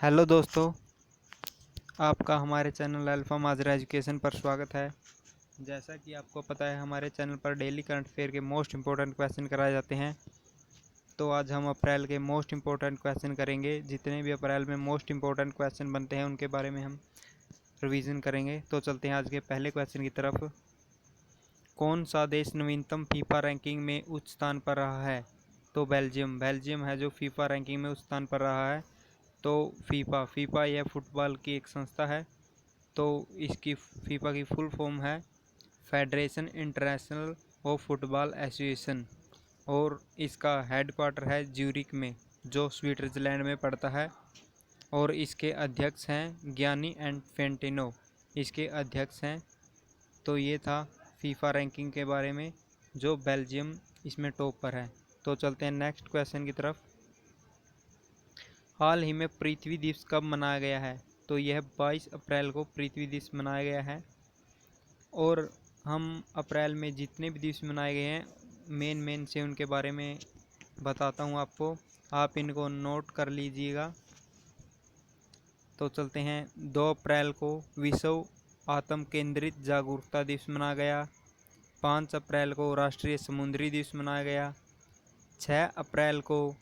Hello दोस्तों, आपका हमारे चैनल अल्फ़ा माजरा एजुकेशन पर स्वागत है। जैसा कि आपको पता है, हमारे चैनल पर डेली करंट अफेयर के मोस्ट इम्पोर्टेंट क्वेश्चन कराए जाते हैं। तो आज हम अप्रैल के मोस्ट इम्पोर्टेंट क्वेश्चन करेंगे। जितने भी अप्रैल में मोस्ट इम्पोर्टेंट क्वेश्चन बनते हैं उनके बारे में हम रिवीजन करेंगे। तो चलते हैं आज के पहले क्वेश्चन की तरफ। कौन सा देश नवीनतम फीफा रैंकिंग में उच्च स्थान पर रहा है? तो बेल्जियम है जो फीफा रैंकिंग में उच्च स्थान पर रहा है। तो फीफा यह फुटबॉल की एक संस्था है। तो इसकी फीफा की फुल फॉर्म है federation international of football association, और इसका हेडक्वार्टर है ज्यूरिक में, जो स्विट्ज़रलैंड में पड़ता है। और इसके अध्यक्ष हैं गियानी इन्फैंटिनो, इसके अध्यक्ष हैं। तो ये था फीफा रैंकिंग के बारे में, जो बेल्जियम इसमें टॉप पर है। तो चलते हैं नेक्स्ट क्वेश्चन की तरफ। हाल ही में पृथ्वी दिवस कब मनाया गया है? तो यह 22 अप्रैल को पृथ्वी दिवस मनाया गया है। और हम अप्रैल में जितने भी दिवस मनाए गए हैं, मेन से उनके बारे में बताता हूँ आपको, आप इनको नोट कर लीजिएगा। तो चलते हैं। 2 अप्रैल को विश्व आत्म केंद्रित जागरूकता दिवस मनाया गया। 5 अप्रैल को राष्ट्रीय समुद्री दिवस मनाया गया। 6 अप्रैल को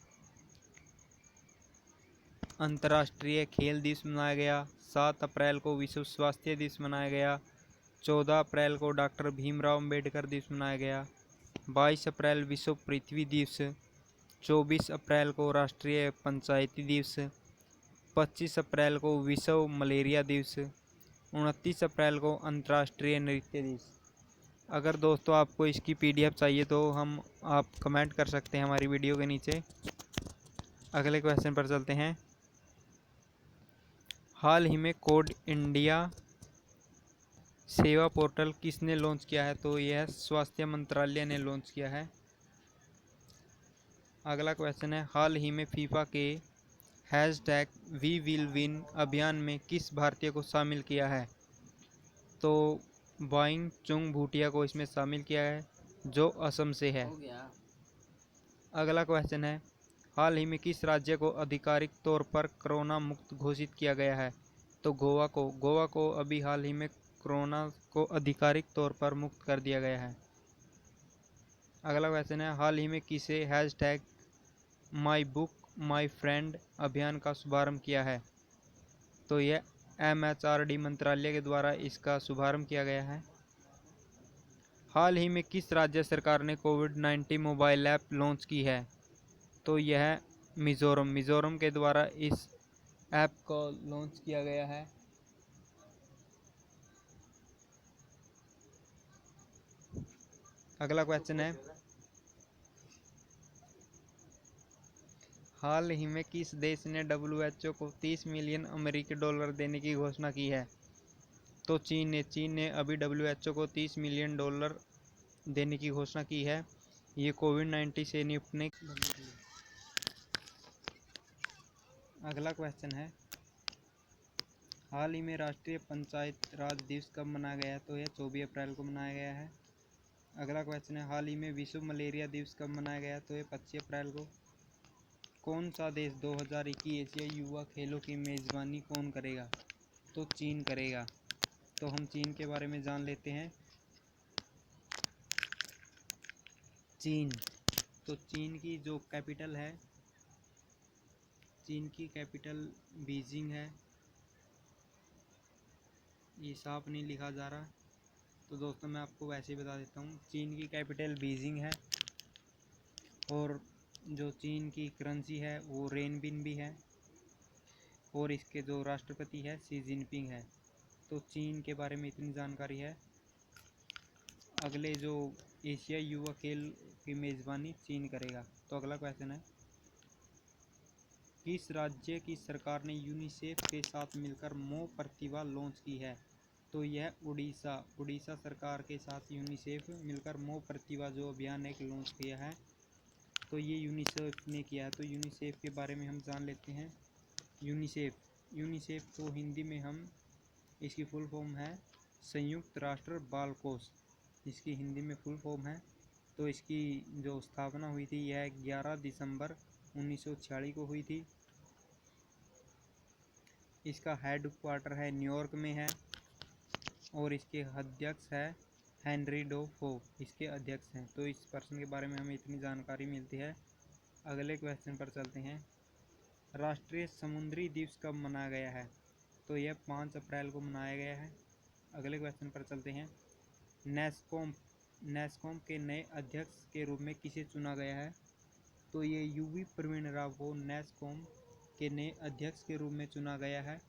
अंतर्राष्ट्रीय खेल दिवस मनाया गया। 7 अप्रैल को विश्व स्वास्थ्य दिवस मनाया गया। 14 अप्रैल को डॉक्टर भीमराव अंबेडकर दिवस मनाया गया। 22 अप्रैल विश्व पृथ्वी दिवस। 24 अप्रैल को राष्ट्रीय पंचायती दिवस। 25 अप्रैल को विश्व मलेरिया दिवस। 29 अप्रैल को अंतर्राष्ट्रीय नृत्य दिवस। अगर दोस्तों आपको इसकी पीडीएफ चाहिए तो आप कमेंट कर सकते हैं हमारी वीडियो के नीचे। अगले क्वेश्चन पर चलते हैं। हाल ही में कोड इंडिया सेवा पोर्टल किसने लॉन्च किया है? तो यह स्वास्थ्य मंत्रालय ने लॉन्च किया है। अगला क्वेश्चन है, हाल ही में फीफा के हैशटैग वी विल विन अभियान में किस भारतीय को शामिल किया है? तो बाइंग चुंग भूटिया को इसमें शामिल किया है, जो असम से है। अगला क्वेश्चन है, हाल ही में किस राज्य को आधिकारिक तौर पर कोरोना मुक्त घोषित किया गया है? तो गोवा को अभी हाल ही में कोरोना को आधिकारिक तौर पर मुक्त कर दिया गया है। अगला क्वेश्चन है, हाल ही में किसे hashtag my book my friend अभियान का शुभारंभ किया है? तो यह MHRD मंत्रालय के द्वारा इसका शुभारंभ किया गया है। हाल ही में किस राज्य सरकार ने कोविड-19 मोबाइल ऐप लॉन्च की है? तो यह मिज़ोरम के द्वारा इस ऐप को लॉन्च किया गया है। अगला क्वेश्चन है, हाल ही में किस देश ने WHO को 30 मिलियन अमेरिकी डॉलर देने की घोषणा की है? तो चीन ने अभी WHO को 30 मिलियन डॉलर देने की घोषणा की है, ये कोविड-19 से निपटने। अगला क्वेश्चन है, हाल ही में राष्ट्रीय पंचायत राज दिवस कब मनाया गया है? तो यह 24 अप्रैल को मनाया गया है। अगला क्वेश्चन है, हाल ही में विश्व मलेरिया दिवस कब मनाया गया है? तो यह 25 अप्रैल को। कौन सा देश 2021 एशियाई युवा खेलों की मेज़बानी कौन करेगा? तो चीन करेगा। तो हम चीन के बारे में जान लेते हैं। चीन, तो चीन की जो कैपिटल है, चीन की कैपिटल बीजिंग है। ये साफ नहीं लिखा जा रहा, तो दोस्तों मैं आपको वैसे ही बता देता हूँ। चीन की कैपिटल बीजिंग है, और जो चीन की करेंसी है वो रेनबिन भी है, और इसके जो राष्ट्रपति है शी जिनपिंग है। तो चीन के बारे में इतनी जानकारी है। अगले जो एशियाई युवा खेल की मेज़बानी चीन करेगा। तो अगला क्वेश्चन है, किस राज्य की सरकार ने यूनिसेफ के साथ मिलकर मो प्रतिभा लॉन्च की है? तो यह उड़ीसा सरकार के साथ यूनिसेफ मिलकर मो प्रतिभा जो अभियान एक लॉन्च किया है, तो ये यूनिसेफ ने किया है। तो यूनिसेफ के बारे में हम जान लेते हैं। यूनिसेफ को हिंदी में हम, इसकी फुल फॉर्म है संयुक्त राष्ट्र बाल कोष, इसकी हिंदी में फुल फॉर्म है। तो इसकी जो स्थापना हुई थी यह 11 दिसंबर 1946 को हुई थी। इसका हेड क्वार्टर है न्यूयॉर्क में है और इसके अध्यक्ष है हेनरी डो फो, इसके अध्यक्ष हैं। तो इस पर्सन के बारे में हमें इतनी जानकारी मिलती है। अगले क्वेश्चन पर चलते हैं। राष्ट्रीय समुद्री दिवस कब मनाया गया है? तो यह 5 अप्रैल को मनाया गया है। अगले क्वेश्चन पर चलते हैं। नेस्कॉम के नए अध्यक्ष के रूप में किसे चुना गया है? तो ये यूवी प्रवीण राव को नेस्कॉम के नए अध्यक्ष के रूप में चुना गया है।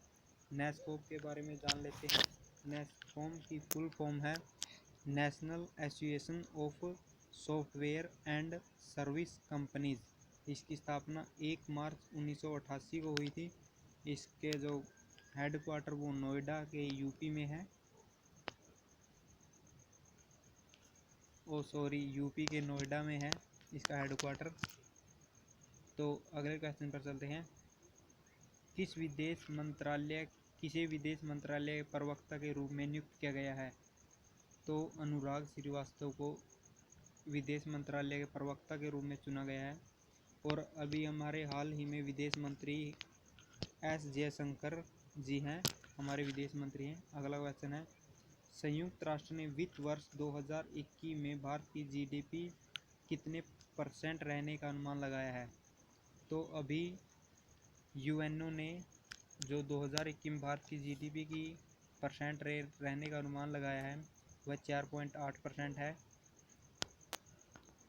नेस्कॉम के बारे में जान लेते हैं। नेस्कॉम की फुल फॉर्म है national association of software and service companies. इसकी स्थापना 1 मार्च 1988 को हुई थी। इसके जो हेड क्वार्टर वो नोएडा के यूपी में है। यूपी के नोएडा में है इसका हेड क्वार्टर। तो अगले क्वेश्चन पर चलते हैं। किसे विदेश मंत्रालय के प्रवक्ता के रूप में नियुक्त किया गया है? तो अनुराग श्रीवास्तव को विदेश मंत्रालय के प्रवक्ता के रूप में चुना गया है। और अभी हमारे हाल ही में विदेश मंत्री एस जयशंकर जी हैं, हमारे विदेश मंत्री हैं। अगला क्वेश्चन है। संयुक्त राष्ट्र ने वित्त वर्ष 2021 में भारत की जीडीपी कितने % रहने का अनुमान लगाया है? तो अभी यूएनओ ने जो 2021 में भारत की जीडीपी की % रहने का अनुमान लगाया है वह 4.8% है।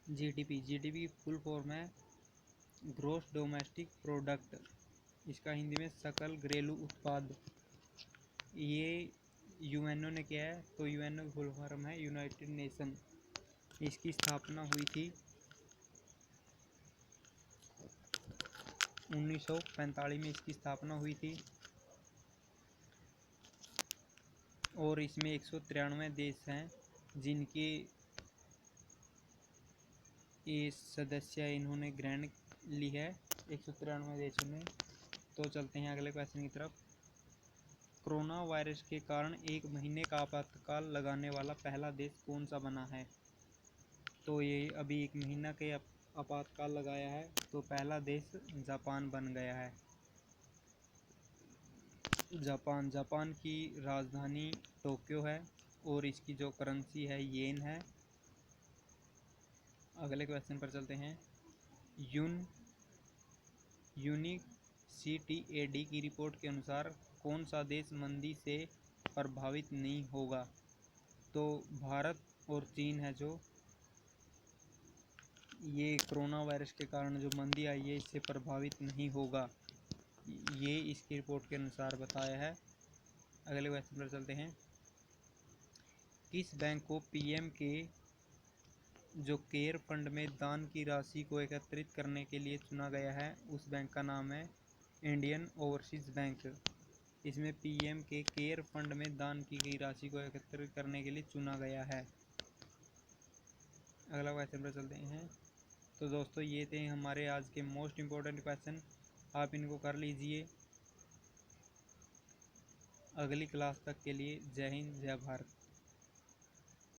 जीडीपी की फुल फॉर्म है ग्रॉस डोमेस्टिक प्रोडक्ट। इसका हिंदी में सकल घरेलू उत्पाद। ये यूएनओ ने किया है। तो यूएनओ की फुल फॉर्म है यूनाइटेड नेशन। इसकी स्थापना हुई थी 1945 में इसकी स्थापना हुई थी और इसमें 193 देश हैं जिनके ये सदस्य इन्होंने ग्रहण ली है 193 देशों ने। तो चलते हैं अगले क्वेश्चन की तरफ। कोरोना वायरस के कारण 1 महीने का आपातकाल लगाने वाला पहला देश कौन सा बना है? तो ये अभी 1 महीना के आपातकाल लगाया है। तो पहला देश जापान बन गया है। जापान की राजधानी टोक्यो है और इसकी जो करेंसी है येन है। अगले क्वेश्चन पर चलते हैं। यूनिक-CTAD की रिपोर्ट के अनुसार कौन सा देश मंदी से प्रभावित नहीं होगा? तो भारत और चीन है जो ये कोरोना वायरस के कारण जो मंदी आई है इससे प्रभावित नहीं होगा, ये इसकी रिपोर्ट के अनुसार बताया है। अगले क्वेश्चन पर चलते हैं। किस बैंक को पीएम के जो केयर फंड में दान की राशि को एकत्रित करने के लिए चुना गया है? उस बैंक का नाम है इंडियन ओवरसीज बैंक। इसमें पीएम के केयर फंड में दान की गई राशि को एकत्रित करने के लिए चुना गया है। अगला क्वेश्चन पर चलते हैं। तो दोस्तों ये थे हमारे आज के मोस्ट इम्पोर्टेंट क्वेश्चन, आप इनको कर लीजिए। अगली क्लास तक के लिए जय हिंद जय भारत।